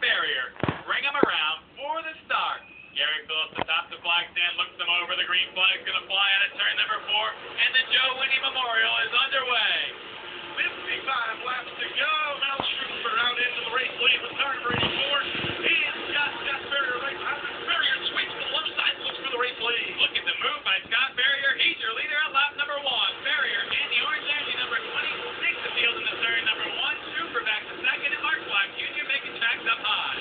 Farrier. Bring him around for the start. Gary Phillips atop the flag stand, looks them over. The green flag's going to fly out of turn number 4, and the Joe Winne Memorial is underway. 55 laps to go. Mel Schroeder out into the race lead with car number 84. He's got Scott Farrier right behind him. Farrier swings to the left side, looks for the race lead. Look at the move by Scott Farrier. He's your leader at lap number 1. Farrier in the orange jersey, number 20, takes the field in the turn number 1. Schroeder back to second, and Mark Black Jr. making tracks up high.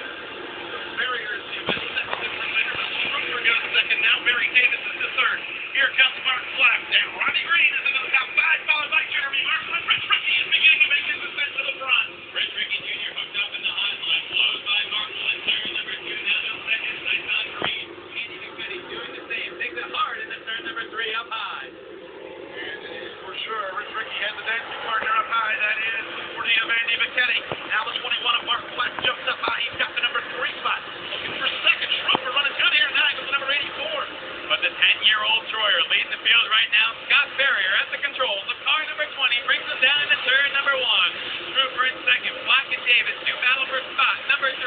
Farrier is the best second in the leader, but Schroeder goes second now. Barry Davis is the third. Here comes Mark Black, and Ronnie Green is into the top 5, followed by Jeremy Marshall. Rich Ricky is beginning to make his ascent to the front. Rich Ricky Jr. hooked up in the hot line, blows by Marshall in turn number 2. Now no second, nice on Green. Andy McVitie's doing the same, takes it hard into turn number 3 up high. And for sure, Rich Ricky has the dancing partner up high. That is the 40 of Andy McVitie. Now the 21 of Mark Black jumps up high. He's got the number 3 spot. Looking for second. Schroeder running good here. Now he goes to number 84. But the 10-year-old Troyer leading the field right now. Scott Farrier at the controls of car number 20 brings him down into turn number 1. Trooper in second. Black and Davis do battle for spot number 3.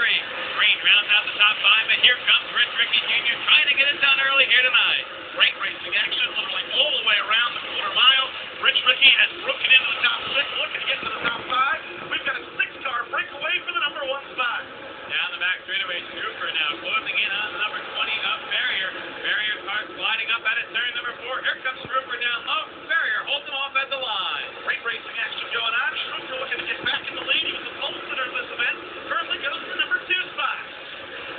Green rounds out the top 5, and here comes Rich Ricky Jr. trying to get it done early here tonight. Great racing action, literally all the way around the quarter mile. Rich Ricky has broken into the top 6, looking to get to the top 5. We've got a 6-car breakaway for the number 1 spot. Down the back straightaway, Trooper now closing in on the number 20 of Farrier. Farrier's car sliding up out of turn number 4. Here comes Trooper down low. Farrier holds him off at the line. Great racing action going on. Trooper looking to get back in the lead. He was the pole sitter of this event. Currently goes to the number 2 spot.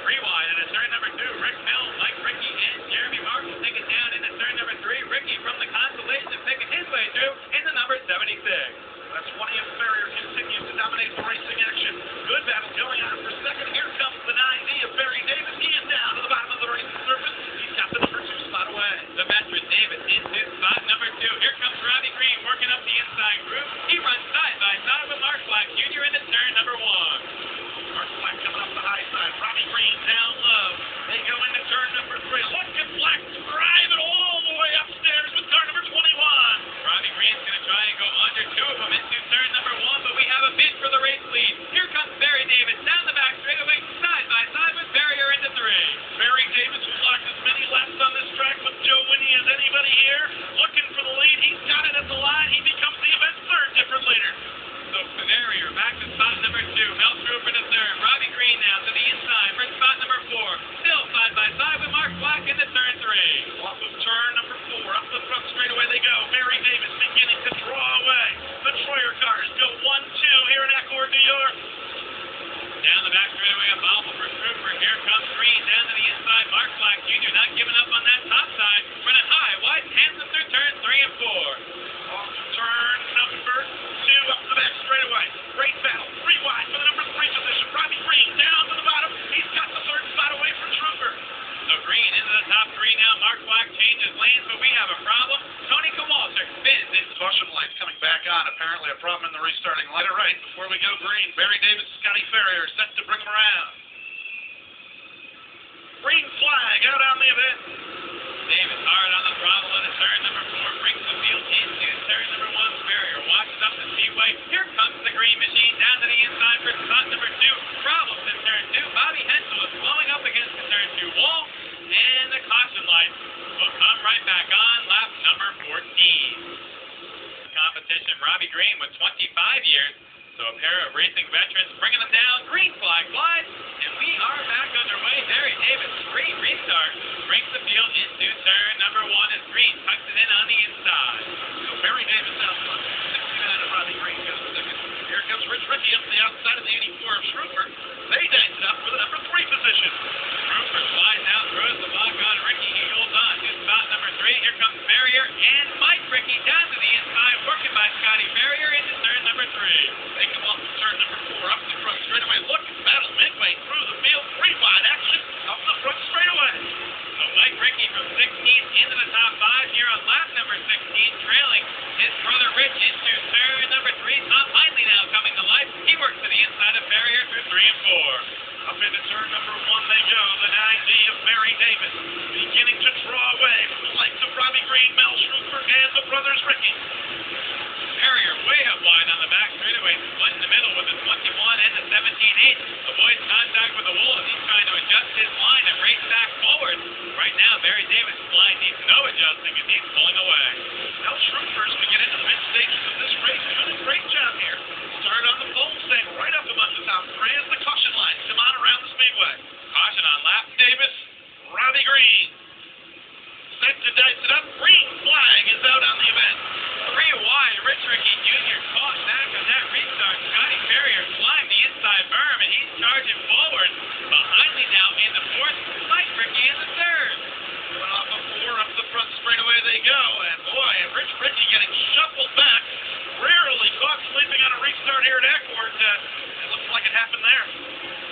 3 wide at turn number 2. Rick Mills, Mike Ricky, and Jeremy Marshall take it down into turn number 3. Ricky from the consolation picking his way through into number 76. That's 20 of Farrier continues to dominate the racing action. Good battle going on for second. Here comes the 9D of Barry Davis. He is down to the bottom of the racing surface. He's got the number 2 spot away. The veteran Davis into spot number 2. Here comes Robbie Green working up the inside group. He runs side by side with Mark Black Jr. into turn number 1. Mark Black coming up the high side. Robbie Green down low. They go into turn number 3. Look at Black drive it all the way upstairs with car number 21. Robbie Green's going to try and go under 2 of them into turn number 1, but we have a bid for the race lead. Here comes Barry Davis down the back straightaway, side by side with Farrier into 3. Barry Davis, who locked as many laps on this track with Joe Winne as anybody here, looking for the lead. He's got it at the line. He becomes the event's 3rd different leader. So Farrier back to spot number 2. Mel Trooper to 3rd. Robbie Green now to the inside for spot number 4. Still side by side with Mark Black into turn 3. Off of turn number 4, up the front straightaway they go. Barry Davis beginning to draw away. The Troyer cars go 1-2 here in Accord, New York. Down the back straightaway, a foul for Trooper. Here comes Green down to the inside. Mark Black Jr. not giving up on that top side. Running high, wide, hands them through turns 3 and 4. Off turn number 2, up the back straightaway. Great battle, 3 wide for the number 3 position. Robbie Green down to the bottom. He's got the 3rd spot away from Trooper. So Green into the top 3 now. Mark Black changes lanes, but we have a problem. Tony Kowalczyk spins it. Caution lights coming back on. Apparently a problem in the restarting light. All right, before we go green, Barry Davis, Scotty Farrier set to bring him around. Green flag out on the event. Davis hard on the throttle into turn number 4. Brings the field into turn number 1. Farrier watches up the speedway. Here comes the green machine down to the inside for spot number 2. Problems in turn 2. Bobby Hensel is blowing up against the turn 2 wall. And the caution lights will come right back on lap number 14. Competition, Robbie Green with 25 years. So a pair of racing veterans bringing them down. Green flag flies, and we are back underway. Barry Davis, great restart, brings the field into turn number 1 as Green tucks it in on the inside. So Barry Davis out front, 69 of Robbie Green goes second. Here comes Rich Ricky up the outside of the 84 of Schroeder. They dance it up for the number 3 position. Schroeder slides out, throws the block on Ricky. He holds on to spot number 3. Here comes Farrier and Mike Ricky down to the inside, working by Scotty Farrier into turn number 3. They come off of turn number 4, up the front straightaway. Look at battle midway through the field. 3 wide action up the front straightaway. So Mike Ricky from 16th into the top 5 here on lap number 16, trailing his brother Rich into turn number 3. Tom Hinley now coming to life. He works to the inside of Farrier through 3 and 4. Up into turn number 1 they go. The 9D of Barry Davis beginning to draw away from the likes of Robbie Green, Mel Schroeder, and the brothers Ricky. Farrier way up wide on the back straightaway, split in the middle with the 21 and the 17-8. The boys contact adjust his line and race back forward. Right now, Barry Davis' line needs no adjusting and he's pulling away. Now Troopers, we get into the mid stages of this race, doing a great job here. Started on the pole, staying right up above the top. Grazed the caution line. Come on around the speedway. Caution on lap. Davis, Robbie Green. Set to dice it up. Green flag is out on the event. 3 wide, Rich Ricky Jr. caught back on that restart. Scotty Ferrier climbed the inside berm and he's charging forward. Behind me now in the 4th, Mike Ricky in the 3rd. Coming off a 4 up the front straightaway they go. And boy, Rich Ricky getting shuffled back. Rarely caught sleeping on a restart here at Eckford. It looks like it happened there.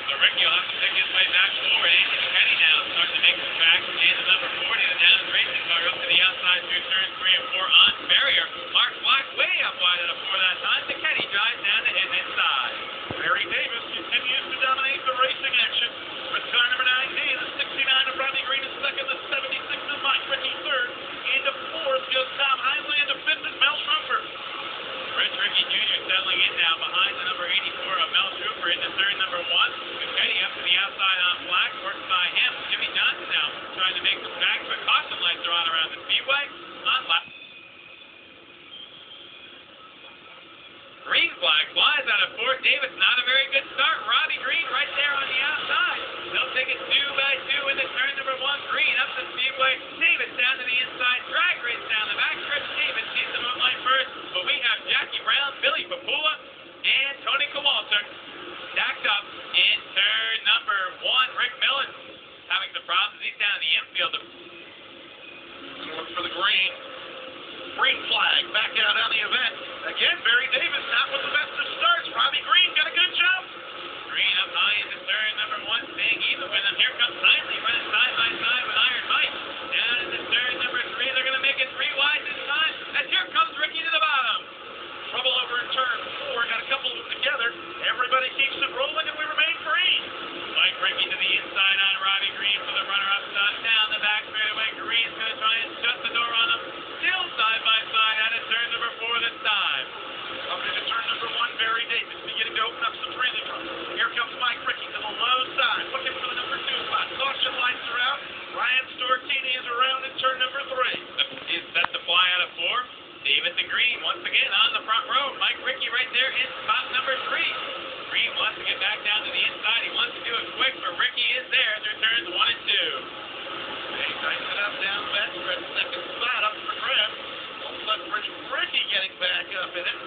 So Ricky will have to pick his way back forward. Andy Kenny now starting to make some tracks. And the number 40, the down racing car up to the outside through turns 3 and 4 on Ferrier. Mark Black way up wide at a 4 that time. The Kenny drives down to his inside. Barry Davis continues to dominate the racing action with car number 19, the 69 of Robbie Green is second, the 76 of Mike Ricky third. Into 4th goes Tom Heinley, into 5th is Mel Trooper. Rich Ricky Jr. settling in now behind the number 84 of Mel Trooper into third, number 1. Kenny up to the outside on Black, worked by him. Jimmy Johnson now trying to make some tracks, but caution lights are on around the speedway. On lap. Green flag flies out of 4th. Davis, not a very good start. Robbie Green right there on the outside. They'll take it 2 by 2 into turn number 1. Green up the speedway. Davis down to the inside. Drag race down the back stretch. Davis sees the moonlight first, but we have Jackie Brown, Billy Papula, and Tony Kowalczyk stacked up in turn number 1. Rick Millen having some problems. He's down in the infield. Look for the green. Green flag back out on the event. Again, Barry Davis not with the best of starts. Robbie Green got a good jump. Green up high into turn number 1, staying even with him. Here comes Heinley running side by side with Iron Mike. Down into turn number 3. They're going to make it 3 wide this time. And here comes Ricky to the bottom. Trouble over in turn 4. Got a couple of them together. Everybody keeps it rolling and we remain green. Mike Ricky to the inside on Robbie Green for the runner-up shot. Down the back straightaway. Green's going to try and shut the door on him. Still side by side out of turn number 4 this time. Up into turn number 1, Barry Davis beginning to open up some breathing room. Here comes Mike Ricky to the low side, looking for the number 2 spot. Caution lights are out. Ryan Stortini is around in turn number 3. Is set to fly out of 4. David the Green once again on the front row. Mike Ricky right there in spot number 3. Green wants to get back down to the inside. He wants to do it quick, but Ricky is there through turns 1 and 2. They tighten it up down the bench for a second spot up for grabs. Rich Ricky getting back up in it.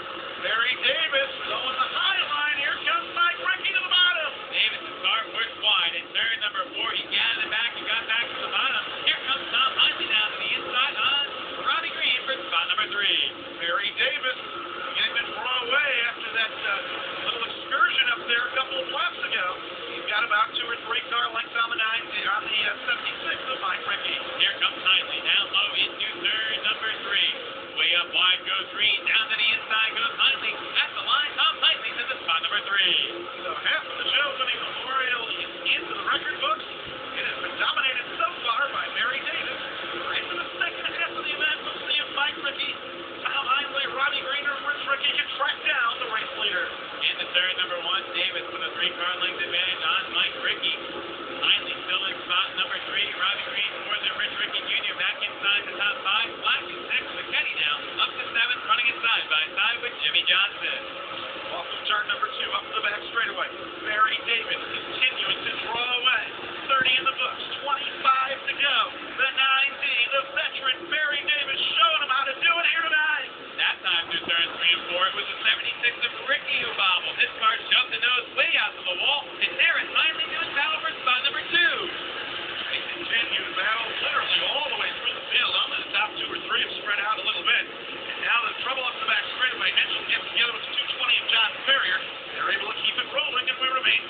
Barry Davis going the high line. Here comes Mike Ricky to the bottom. Davis' car pushed wide in turn number 4. He gathered back and got back to the bottom. Here comes Tom Heinley down to the inside on Robbie Green for spot number 3. Barry Davis getting to draw away after that little excursion up there a couple of laps ago. He's got about 2 or 3 car lengths on the 76 of Mike Ricky. Here comes Heinley down low into turn number 3. Way up wide goes Green. Down to the inside goes Heinley. At the line, Tom Heinley to the spot number 3. So half of the Joe-Winning Memorial is into the record books. It has been dominated so far by Barry Davis. Into the second half of the event, we'll see if Mike Ricky, Tom Heinley, Robbie Green, or Rich Ricky can track down the race leader. In the turn number 1, Davis with a 3-car length advantage on Mike Ricky. Heinley still in spot number 3. Robbie Green more than Rich Ricky Jr. back inside the top 5. Black is 6. McKenny now up to 7th, running it side by side with Jimmy Johnson. Off of turn number 2, up the back straightaway. Barry Davis continuing to draw away. 30 in the books, 25 to go. The 9D, the veteran Barry Davis showing him how to do it here tonight. That time through turns 3 and 4, it was the 76 of Ricky who bobbled. This car shoved the nose way out to the wall, and there is Heinley doing battle for spot number 2. They continue to battle literally all the way through the field. Only the top 2 or 3 have spread out a little bit. And now the trouble up the back straightaway. Henson gets together with the 220 of John Ferrier. They're able to keep it rolling, and we remain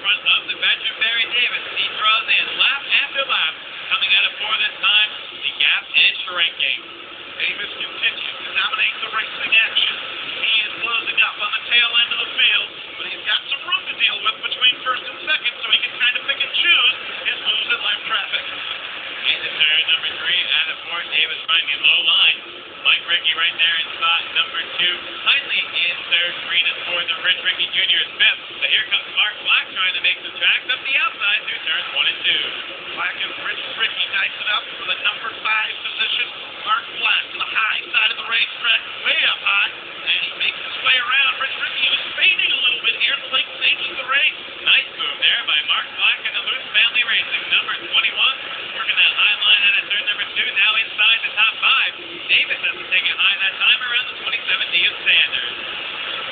front of the veteran Barry Davis. He draws in lap after lap. Coming out of 4 this time, the gap is shrinking. Davis continues to dominate the racing action. He is closing up on the tail end of the field, but he's got some room to deal with between first and second, so he can kind of pick and choose his moves in lap traffic. Into turn number 3 out of 4. Davis running in low line. Mike Rickey right there in spot number 2. Hindley in third. Green is fourth. And Rich Rickey Jr. is fifth. So here comes Mark Black trying to make some tracks up the outside through turns 1 and 2. Black and Rich Rickey dice it up for the number 5 position. Mark Black to the high side of the racetrack, way up high, and he makes his way around. Rich Rickey was fading a little bit here in the late stages of the race. Nice move there by Mark Black and the Loose Family Racing. Number 21 working that high line out of turn number 2. Now inside the top 5. Davis has to take it high that time around the 27 Dean Sanders.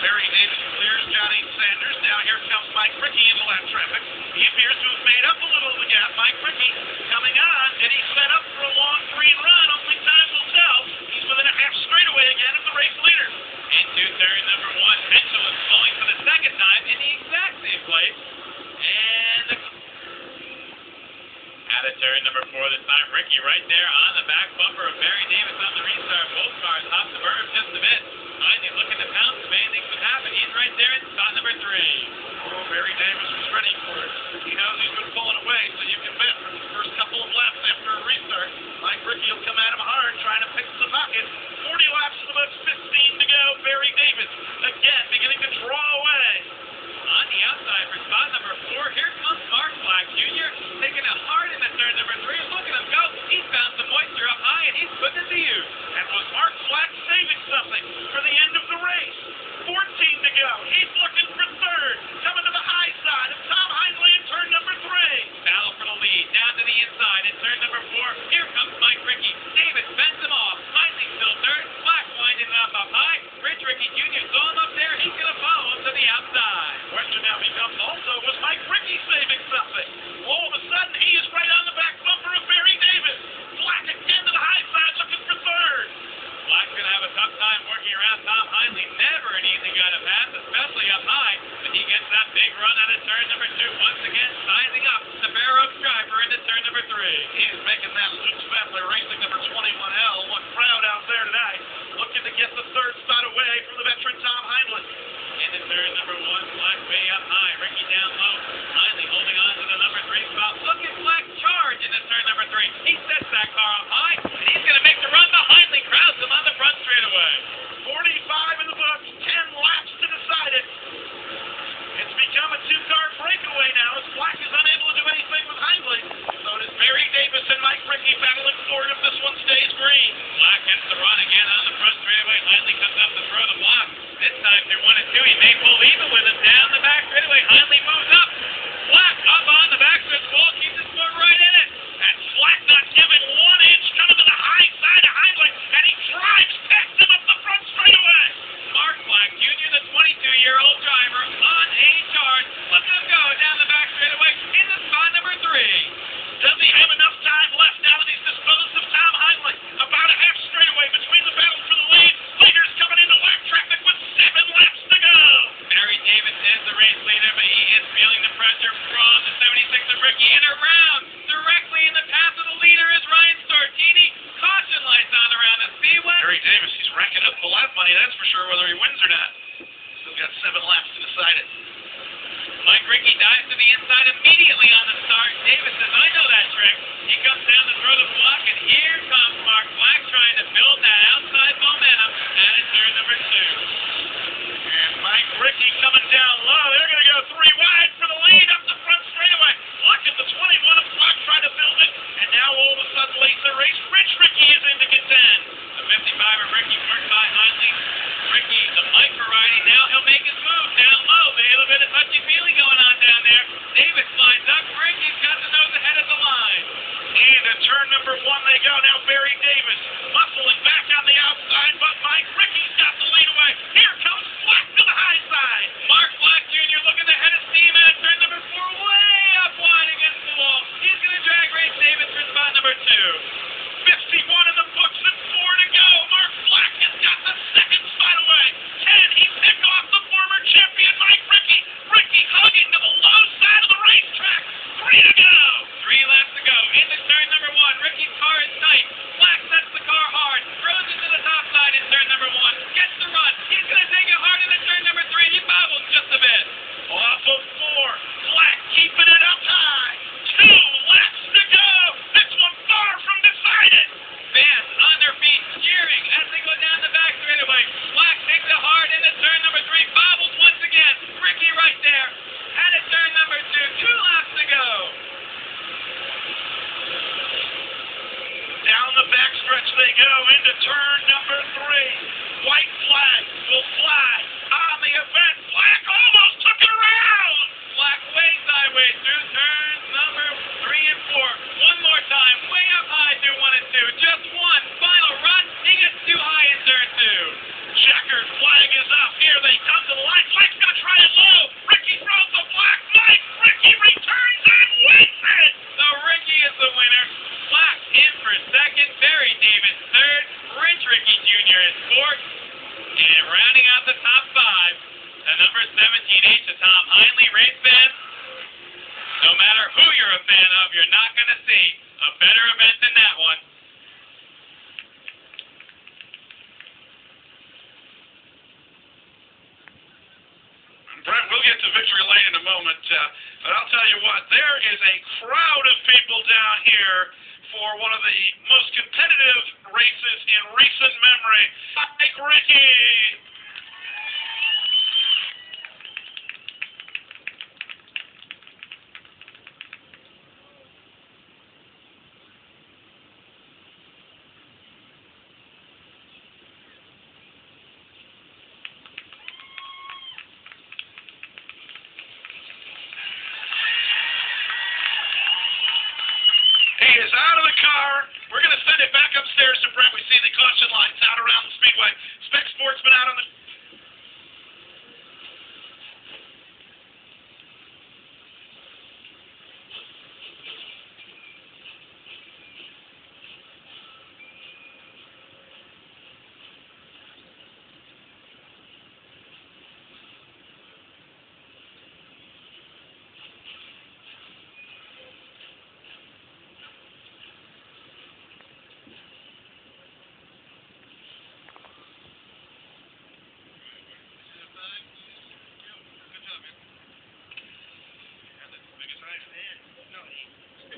Barry Davis clears Johnny Sanders. Now here comes Mike Rickey into lap traffic. He appears to have made up a little of the gap. Mike Rickey coming on. Did he set up for a long green run? Only time will tell. He's within a half straightaway again of the race leader. Into turn number 1. Mitchell is falling for the second time in the exact same place. And out of turn number 4 this time. Rickey right there on the back bumper of Barry Davis on the restart. Both cars off the berm just a bit. Finally looking to pounce if anything could happen. He's right there in spot number 3. Oh, Barry Davis was ready for it. He knows he's been pulling away, so you can bet for the first couple of laps after a restart, Mike Rickey will come at him hard, trying to pick the pocket. 40 laps with about 15 to go. Barry Davis again beginning to draw away. On the outside for spot number 4, here comes Mark Black Jr. taking it hard into turn number 3. Look at him go. He's found some moisture up high, and he's putting it to use. And was Mark Black saving something for the end of the race? 14 to go. He's looking for third. Coming to the high side of Tom Hindley in turn number 3. Battle for the lead. Down to the inside in turn number 4. Here comes Mike Rickey. Davis fends him off. Hindley still third. Black winding it up high. Rich Rickey Jr. saw him up there. He's going to follow him to the outside. Question now becomes also, was Mike Rickey saving something? All of a sudden, he is right on the back bumper of Barry Davis. Black again to the high side looking for third. Black's going to have a tough time working around Tom Hindley. Never an easy guy to pass, especially up high. But he gets that big run out of turn number 2. Once again, sizing up the Fair Oaks driver into turn number 3. He's making that Luke's Family Racing number 21L look proud out there tonight. Looking to get the third spot away from the veteran Tom Hindley. Into turn number 1, Black way up high. Rickey down low. Hindley holding on to the number 3 spot. Look at Black charge into turn number 3. He sets that car up high, and he's going to make the run to Hindley. Crowds him on the front straightaway. 45 in the books, 10 laps to decide it. It's become a 2-car breakaway now as Black is unable to do anything with Hindley. So it is Barry Davis and Mike Rickey battling for it if this one stays green. Black gets the run again on the front straightaway. Hindley comes up to throw the block. This time through 1 and 2, he may pull even with him down the back straightaway. Hindley moves up. Black up on the backstretch wall, keeps his foot right in it. And Black not giving 1 inch, coming to the high side of Hindley, and he drives past him up the front straightaway. Mark Black Jr., the 22-year-old driver, on a charge. Look at him go down the back straightaway into spot number 3. Does he have enough time left now that he's disposed of Tom Hindley? About a half straightaway between the battle for the lead. Leaders coming into lap traffic with 7 laps to go. Barry Davis is the race leader, but he is feeling the pressure from the 76 of Rickey. And around, directly in the path of the leader is Ryan Startini. Caution lights on around the speedway. Barry Davis, he's racking up the lap money, that's for sure, whether he wins or not. Still got 7 laps to decide it. Mike Rickey dives to the inside immediately on the start. Davis says, I know that trick. He comes down to throw the block, and here comes Mark Black trying to build that outside momentum out of turn number 2. And Mike Rickey coming down low. They're going to go 3 wide for the lead up the front straightaway. Look at the 21 of Black trying to build it, and now all of a sudden late in the race, Rich Rickey is in to contend. The 55 of Rickey worked by Hindley. Rickey, the Mike variety, now he'll make his move down low. A little bit of touchy-feely going on down there. Davis slides up. Rickey's got the nose ahead of the line. And to turn number 1 they go. Now Barry Davis muscling back on the outside, but Mike Rickey's got the lead away. Here comes Black to the high side. Mark Black Jr. looking to head of steam out of turn number 4, way up wide against the wall. He's going to drag Race Davis for spot number 2. 51 in the books and 4 to go. Mark Black has got the second spot away. 10, he picked off the former champion Mike Rickey. Rickey hugging to the low side of the into turn number 3. White flag will fly on the event. Black almost took it around. Black way sideways through turns number 3 and 4. One more time, way up high through 1 and 2. Just one final run. He gets too high in turn 2. Checkered flag is up. Here they come to the line. Black's going to try it low. Ricky throws the black flag. Ricky returns and wins it. So Ricky is the winner. Black in for second. Barry Davis third. Rich Ricky Jr. is fourth. And rounding out the top 5, the number 17H, the Tom Heinley race fan. No matter who you're a fan of, you're not going to see a better event than that one. Brent, we'll get to Victory Lane in a moment, but I'll tell you what, there is a crowd of people down here for one of the most competitive races in recent memory. Mike Ricky! He is out of the car. We're going to send it back upstairs to Brent. We see the caution lights out around the speedway. Spec Sportsman out on the...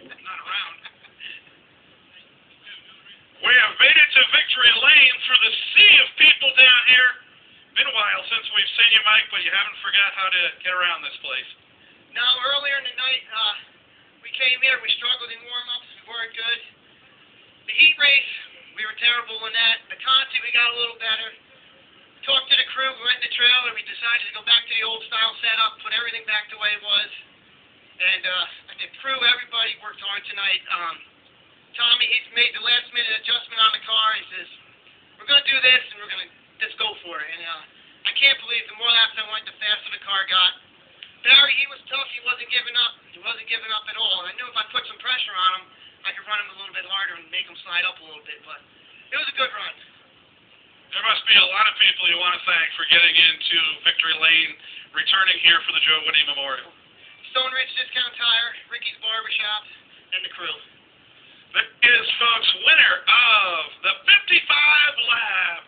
Not around. We have made it to Victory Lane through the sea of people down here. Been a while since we've seen you, Mike, but you haven't forgot how to get around this place. No, earlier in the night, we came here, we struggled in warm-ups, we weren't good. The heat race, we were terrible in that. The concert, we got a little better. Talked to the crew, we went in the trailer, we decided to go back to the old style setup, put everything back the way it was. And the crew, everybody worked hard tonight. Tommy, he's made the last minute adjustment on the car. He says, we're going to do this, and we're going to just go for it. And I can't believe the more laps I went, the faster the car got. Barry, he was tough. He wasn't giving up. He wasn't giving up at all. I knew if I put some pressure on him, I could run him a little bit harder and make him slide up a little bit. But it was a good run. There must be a lot of people you want to thank for getting into Victory Lane, returning here for the Joe Winne Memorial. Stone Ridge Discount Tire, Ricky's Barbershop, and the crew. That is, folks, winner of the 55 lap